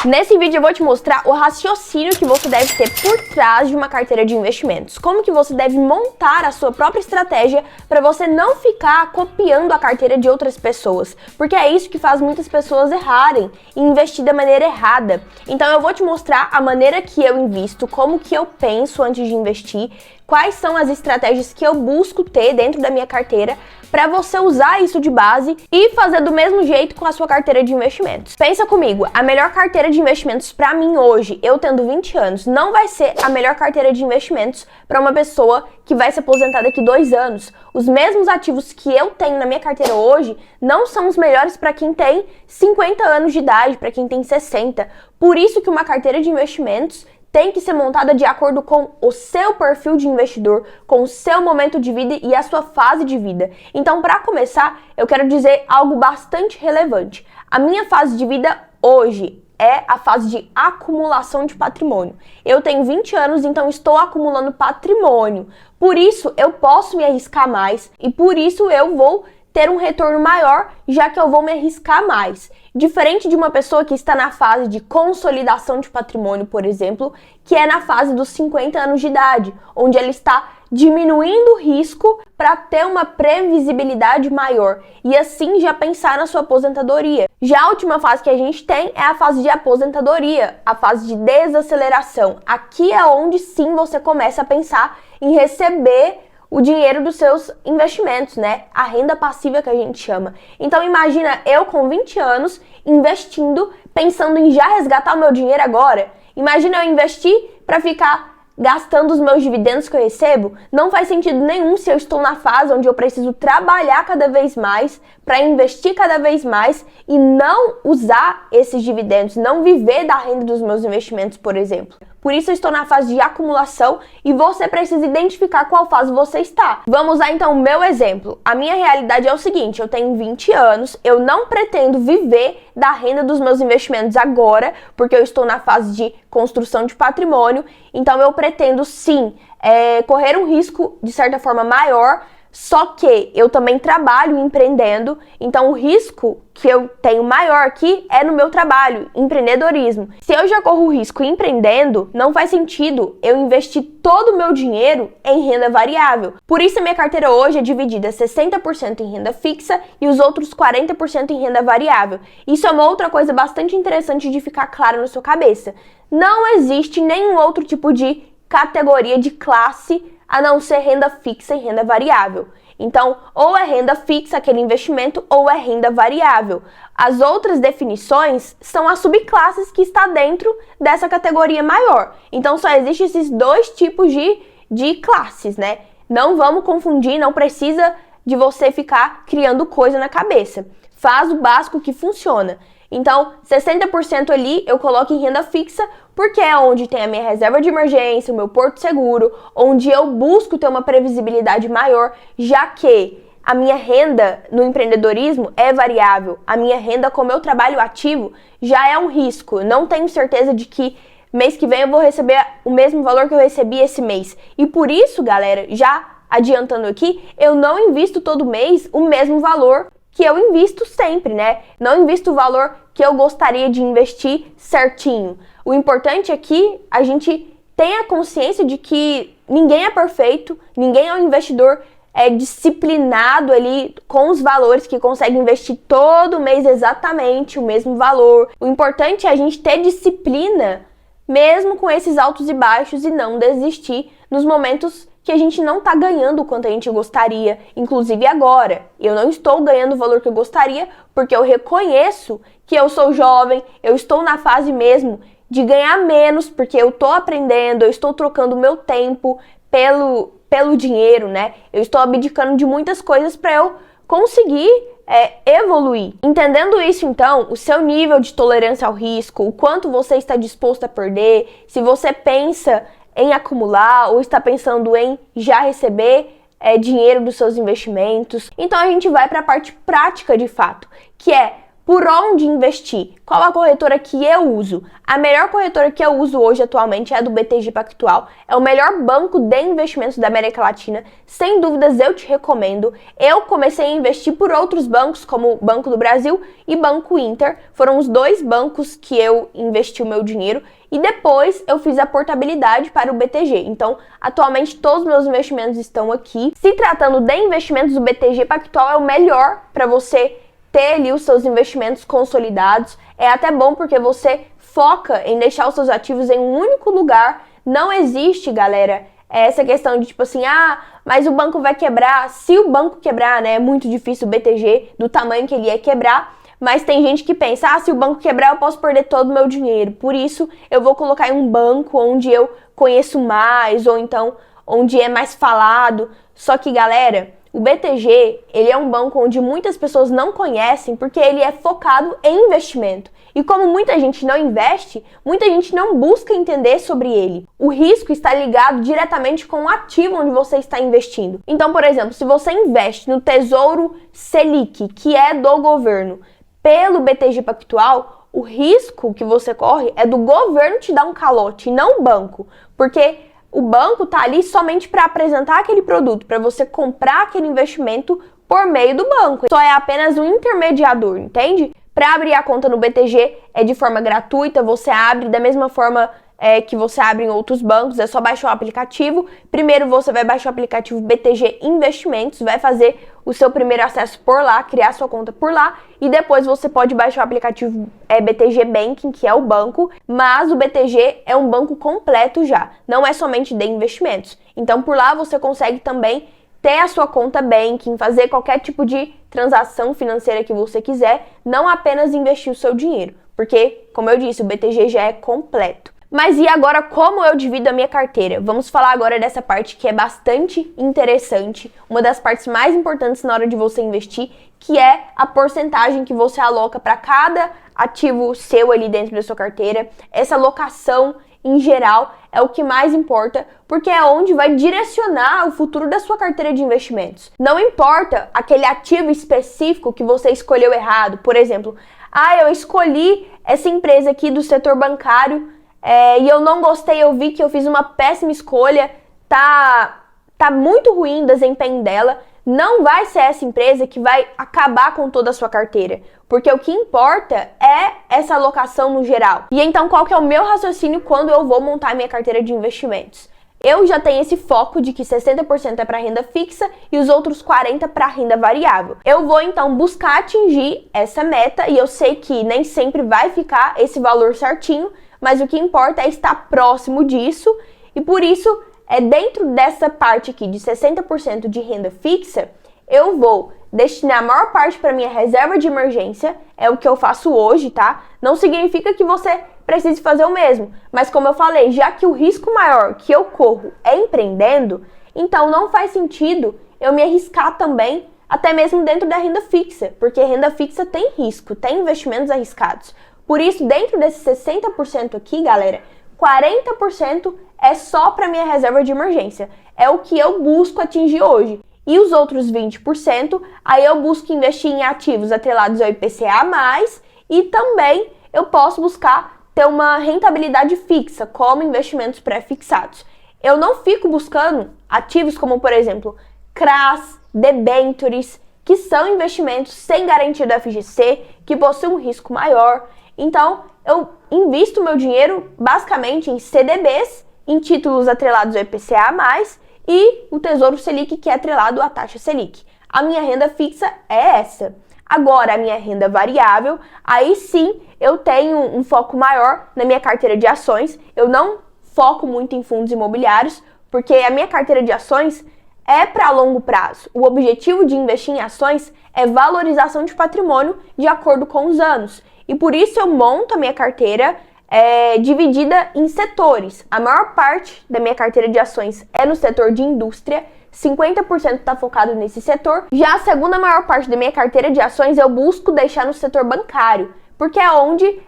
Nesse vídeo eu vou te mostrar o raciocínio que você deve ter por trás de uma carteira de investimentos. Como que você deve montar a sua própria estratégia para você não ficar copiando a carteira de outras pessoas. Porque é isso que faz muitas pessoas errarem e investir da maneira errada. Então eu vou te mostrar a maneira que eu invisto, como que eu penso antes de investir, quais são as estratégias que eu busco ter dentro da minha carteira para você usar isso de base e fazer do mesmo jeito com a sua carteira de investimentos. Pensa comigo, a melhor carteira de investimentos para mim hoje, eu tendo 20 anos, não vai ser a melhor carteira de investimentos para uma pessoa que vai se aposentar daqui 2 anos. Os mesmos ativos que eu tenho na minha carteira hoje não são os melhores para quem tem 50 anos de idade, para quem tem 60. Por isso que uma carteira de investimentos tem que ser montada de acordo com o seu perfil de investidor, com o seu momento de vida e a sua fase de vida. Então, para começar, eu quero dizer algo bastante relevante. A minha fase de vida hoje é a fase de acumulação de patrimônio. Eu tenho 20 anos, então estou acumulando patrimônio. Por isso, eu posso me arriscar mais e por isso eu vou ter um retorno maior, já que eu vou me arriscar mais. Diferente de uma pessoa que está na fase de consolidação de patrimônio, por exemplo, que é na fase dos 50 anos de idade, onde ela está diminuindo o risco para ter uma previsibilidade maior e assim já pensar na sua aposentadoria. Já a última fase que a gente tem é a fase de aposentadoria, a fase de desaceleração. Aqui é onde sim você começa a pensar em receber o dinheiro dos seus investimentos, né? A renda passiva que a gente chama. Então imagina eu com 20 anos investindo, pensando em já resgatar o meu dinheiro agora. Imagina eu investir para ficar gastando os meus dividendos que eu recebo. Não faz sentido nenhum se eu estou na fase onde eu preciso trabalhar cada vez mais para investir cada vez mais e não usar esses dividendos, não viver da renda dos meus investimentos, por exemplo. Por isso eu estou na fase de acumulação e você precisa identificar qual fase você está. Vamos usar então o meu exemplo. A minha realidade é o seguinte, eu tenho 20 anos, eu não pretendo viver da renda dos meus investimentos agora, porque eu estou na fase de construção de patrimônio, então eu pretendo sim correr um risco de certa forma maior, só que eu também trabalho empreendendo, então o risco que eu tenho maior aqui é no meu trabalho, empreendedorismo. Se eu já corro o risco empreendendo, não faz sentido eu investir todo o meu dinheiro em renda variável. Por isso a minha carteira hoje é dividida 60% em renda fixa e os outros 40% em renda variável. Isso é uma outra coisa bastante interessante de ficar claro na sua cabeça. Não existe nenhum outro tipo de categoria de classe a não ser renda fixa e renda variável. Então, ou é renda fixa, aquele investimento, ou é renda variável. As outras definições são as subclasses que está dentro dessa categoria maior. Então, só existem esses 2 tipos de classes, né? Não vamos confundir, não precisa de você ficar criando coisa na cabeça. Faz o básico que funciona. Então, 60% ali eu coloco em renda fixa, porque é onde tem a minha reserva de emergência, o meu porto seguro, onde eu busco ter uma previsibilidade maior, já que a minha renda no empreendedorismo é variável. A minha renda com o meu trabalho ativo já é um risco. Não tenho certeza de que mês que vem eu vou receber o mesmo valor que eu recebi esse mês. E por isso, galera, já adiantando aqui, eu não invisto todo mês o mesmo valor que eu invisto sempre, né? Não invisto o valor que eu gostaria de investir certinho. O importante é que a gente tenha consciência de que ninguém é perfeito, ninguém é um investidor disciplinado ali com os valores que consegue investir todo mês exatamente o mesmo valor. O importante é a gente ter disciplina mesmo com esses altos e baixos e não desistir nos momentos que a gente não está ganhando o quanto a gente gostaria, inclusive agora. Eu não estou ganhando o valor que eu gostaria porque eu reconheço que eu sou jovem, eu estou na fase mesmo de ganhar menos porque eu estou aprendendo, eu estou trocando o meu tempo pelo dinheiro, né? Eu estou abdicando de muitas coisas para eu conseguir evoluir. Entendendo isso, então, o seu nível de tolerância ao risco, o quanto você está disposto a perder, se você pensa em acumular ou está pensando em já receber dinheiro dos seus investimentos. Então a gente vai para a parte prática de fato, que é Por onde investir? Qual a corretora que eu uso? A melhor corretora que eu uso hoje atualmente é a do BTG Pactual. É o melhor banco de investimentos da América Latina. Sem dúvidas, eu te recomendo. Eu comecei a investir por outros bancos, como o Banco do Brasil e Banco Inter. Foram os dois bancos que eu investi o meu dinheiro. E depois eu fiz a portabilidade para o BTG. Então, atualmente, todos os meus investimentos estão aqui. Se tratando de investimentos, o BTG Pactual é o melhor para você ter ali os seus investimentos consolidados. É até bom porque você foca em deixar os seus ativos em um único lugar. Não existe, galera, essa questão de tipo assim, mas o banco vai quebrar. Se o banco quebrar, né, é muito difícil o BTG, do tamanho que ele ia quebrar. Mas tem gente que pensa, se o banco quebrar eu posso perder todo o meu dinheiro. Por isso, eu vou colocar em um banco onde eu conheço mais, ou então onde é mais falado. Só que, galera, o BTG, ele é um banco onde muitas pessoas não conhecem porque ele é focado em investimento. E como muita gente não investe, muita gente não busca entender sobre ele. O risco está ligado diretamente com o ativo onde você está investindo. Então, por exemplo, se você investe no Tesouro Selic, que é do governo, pelo BTG Pactual, o risco que você corre é do governo te dar um calote, e não o banco. Porque o banco tá ali somente para apresentar aquele produto, para você comprar aquele investimento por meio do banco. Só é apenas um intermediador, entende? Para abrir a conta no BTG é de forma gratuita, você abre da mesma forma que você abre em outros bancos, é só baixar o aplicativo. Primeiro você vai baixar o aplicativo BTG Investimentos, vai fazer o seu primeiro acesso por lá, criar sua conta por lá, e depois você pode baixar o aplicativo BTG Banking, que é o banco, mas o BTG é um banco completo já, não é somente de investimentos. Então por lá você consegue também ter a sua conta Banking, fazer qualquer tipo de transação financeira que você quiser, não apenas investir o seu dinheiro, porque, como eu disse, o BTG já é completo. Mas e agora como eu divido a minha carteira? Vamos falar agora dessa parte que é bastante interessante, uma das partes mais importantes na hora de você investir, que é a porcentagem que você aloca para cada ativo seu ali dentro da sua carteira. Essa alocação em geral é o que mais importa, porque é onde vai direcionar o futuro da sua carteira de investimentos. Não importa aquele ativo específico que você escolheu errado. Por exemplo, eu escolhi essa empresa aqui do setor bancário, e eu não gostei, eu vi que eu fiz uma péssima escolha, tá muito ruim o desempenho dela. Não vai ser essa empresa que vai acabar com toda a sua carteira, porque o que importa é essa alocação no geral. E então qual que é o meu raciocínio quando eu vou montar minha carteira de investimentos? Eu já tenho esse foco de que 60% é para renda fixa e os outros 40% para renda variável. Eu vou então buscar atingir essa meta, e eu sei que nem sempre vai ficar esse valor certinho, mas o que importa é estar próximo disso, e por isso, dentro dessa parte aqui de 60% de renda fixa, eu vou destinar a maior parte para minha reserva de emergência, é o que eu faço hoje, tá? Não significa que você precise fazer o mesmo, mas como eu falei, já que o risco maior que eu corro é empreendendo, então não faz sentido eu me arriscar também, até mesmo dentro da renda fixa, porque renda fixa tem risco, tem investimentos arriscados. Por isso, dentro desses 60% aqui, galera, 40% é só para minha reserva de emergência. É o que eu busco atingir hoje. E os outros 20%, aí eu busco investir em ativos atrelados ao IPCA+, e também eu posso buscar ter uma rentabilidade fixa, como investimentos pré-fixados. Eu não fico buscando ativos como, por exemplo, CRAs, debentures, que são investimentos sem garantia do FGC, que possuem um risco maior. Então, eu invisto meu dinheiro basicamente em CDBs, em títulos atrelados ao IPCA+, e o Tesouro Selic, que é atrelado à taxa Selic. A minha renda fixa é essa. Agora, a minha renda variável, aí sim eu tenho um foco maior na minha carteira de ações. Eu não foco muito em fundos imobiliários, porque a minha carteira de ações é para longo prazo. O objetivo de investir em ações é valorização de patrimônio de acordo com os anos. E por isso eu monto a minha carteira dividida em setores. A maior parte da minha carteira de ações é no setor de indústria, 50% está focado nesse setor. Já a segunda maior parte da minha carteira de ações eu busco deixar no setor bancário, porque é onde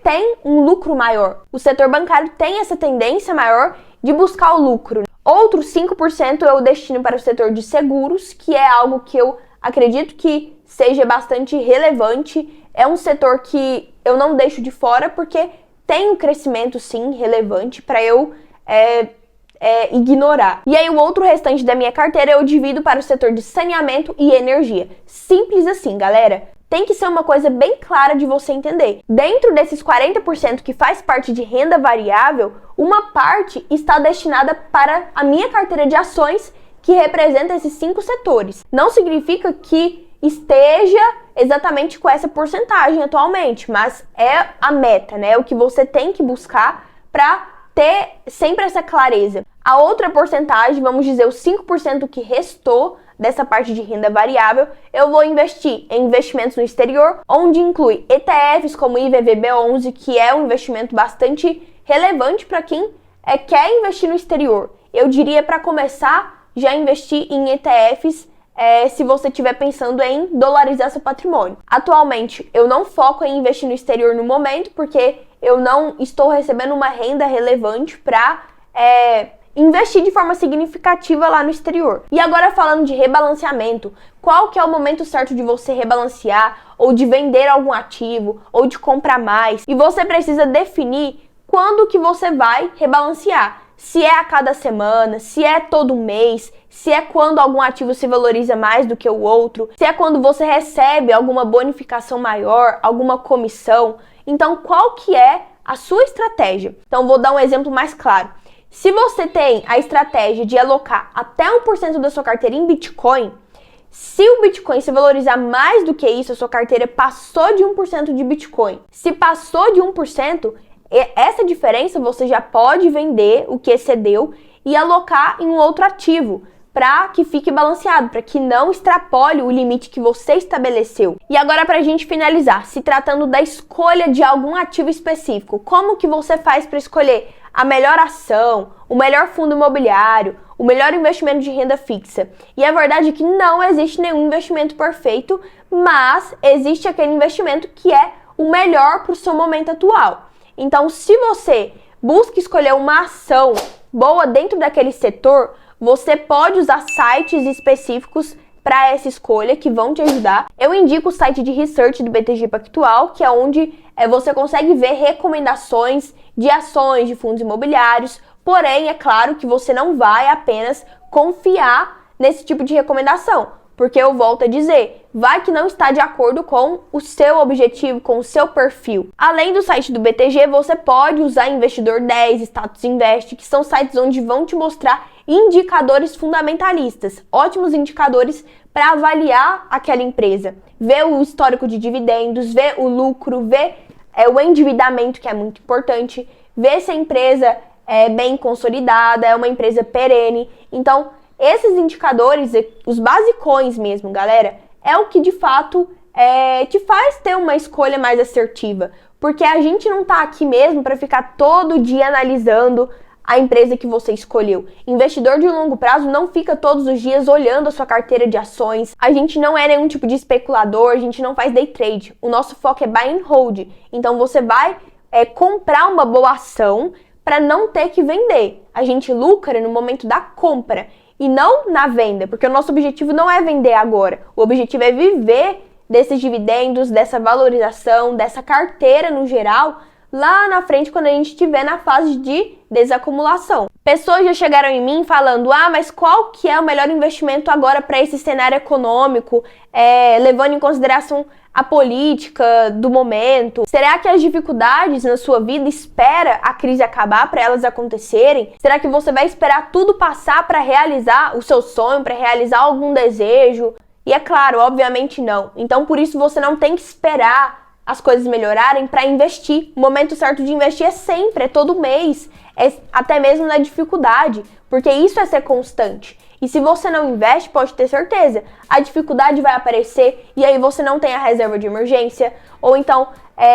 tem um lucro maior. O setor bancário tem essa tendência maior de buscar o lucro. Outros 5% eu destino para o setor de seguros, que é algo que eu acredito que seja bastante relevante é um setor que eu não deixo de fora porque tem um crescimento, sim, relevante para eu ignorar. E aí o outro restante da minha carteira eu divido para o setor de saneamento e energia. Simples assim, galera. Tem que ser uma coisa bem clara de você entender. Dentro desses 40% que faz parte de renda variável, uma parte está destinada para a minha carteira de ações, que representa esses 5 setores. Não significa que esteja exatamente com essa porcentagem atualmente, mas é a meta, né? O que você tem que buscar para ter sempre essa clareza. A outra porcentagem, vamos dizer, os 5% que restou dessa parte de renda variável, eu vou investir em investimentos no exterior, onde inclui ETFs como IVVB11, que é um investimento bastante relevante para quem quer investir no exterior. Eu diria para começar já investir em ETFs se você estiver pensando em dolarizar seu patrimônio. Atualmente, eu não foco em investir no exterior no momento, porque eu não estou recebendo uma renda relevante para investir de forma significativa lá no exterior. E agora falando de rebalanceamento, qual que é o momento certo de você rebalancear, ou de vender algum ativo, ou de comprar mais? E você precisa definir quando que você vai rebalancear. Se é a cada semana, se é todo mês, se é quando algum ativo se valoriza mais do que o outro, se é quando você recebe alguma bonificação maior, alguma comissão. Então, qual que é a sua estratégia? Então, vou dar um exemplo mais claro. Se você tem a estratégia de alocar até 1% da sua carteira em Bitcoin, se o Bitcoin se valorizar mais do que isso, a sua carteira passou de 1% de Bitcoin. Se passou de 1%, essa diferença você já pode vender o que excedeu e alocar em um outro ativo, para que fique balanceado, para que não extrapole o limite que você estabeleceu. E agora, para a gente finalizar, se tratando da escolha de algum ativo específico, como que você faz para escolher a melhor ação, o melhor fundo imobiliário, o melhor investimento de renda fixa? E a verdade é que não existe nenhum investimento perfeito, mas existe aquele investimento que é o melhor para o seu momento atual. Então, se você busca escolher uma ação boa dentro daquele setor, você pode usar sites específicos para essa escolha que vão te ajudar. Eu indico o site de research do BTG Pactual, que é onde você consegue ver recomendações de ações de fundos imobiliários. Porém, é claro que você não vai apenas confiar nesse tipo de recomendação, porque eu volto a dizer, vai que não está de acordo com o seu objetivo, com o seu perfil. Além do site do BTG, você pode usar Investidor 10, Status Invest, que são sites onde vão te mostrar indicadores fundamentalistas, ótimos indicadores para avaliar aquela empresa. Ver o histórico de dividendos, ver o lucro, ver o endividamento, que é muito importante, ver se a empresa é bem consolidada, é uma empresa perene. Então, esses indicadores, os basicões mesmo, galera, é o que de fato te faz ter uma escolha mais assertiva. Porque a gente não tá aqui mesmo para ficar todo dia analisando a empresa que você escolheu. Investidor de longo prazo não fica todos os dias olhando a sua carteira de ações. A gente não é nenhum tipo de especulador, a gente não faz day trade. O nosso foco é buy and hold. Então você vai comprar uma boa ação para não ter que vender. A gente lucra no momento da compra e não na venda, porque o nosso objetivo não é vender agora. O objetivo é viver desses dividendos, dessa valorização, dessa carteira no geral, lá na frente, quando a gente estiver na fase de desacumulação. Pessoas já chegaram em mim falando, mas qual que é o melhor investimento agora para esse cenário econômico, levando em consideração a política do momento? Será que as dificuldades na sua vida espera a crise acabar para elas acontecerem? Será que você vai esperar tudo passar para realizar o seu sonho, para realizar algum desejo? E é claro, obviamente não. Então, por isso você não tem que esperar as coisas melhorarem para investir. O momento certo de investir é sempre, é todo mês, até mesmo na dificuldade, porque isso é ser constante. E se você não investe, pode ter certeza, a dificuldade vai aparecer e aí você não tem a reserva de emergência. Ou então,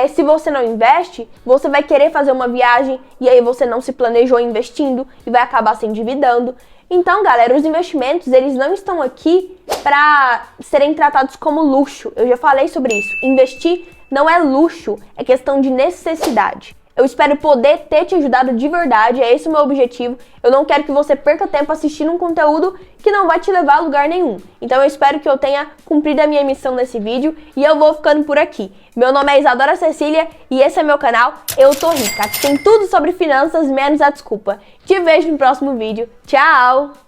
se você não investe, você vai querer fazer uma viagem e aí você não se planejou investindo e vai acabar se endividando. Então, galera, os investimentos, eles não estão aqui para serem tratados como luxo. Eu já falei sobre isso. Investir não é luxo, é questão de necessidade. Eu espero poder ter te ajudado de verdade, é esse o meu objetivo. Eu não quero que você perca tempo assistindo um conteúdo que não vai te levar a lugar nenhum. Então eu espero que eu tenha cumprido a minha missão nesse vídeo e eu vou ficando por aqui. Meu nome é Isadora Cecília e esse é meu canal Eu Tô Rica. Aqui tem tudo sobre finanças, menos a desculpa. Te vejo no próximo vídeo. Tchau!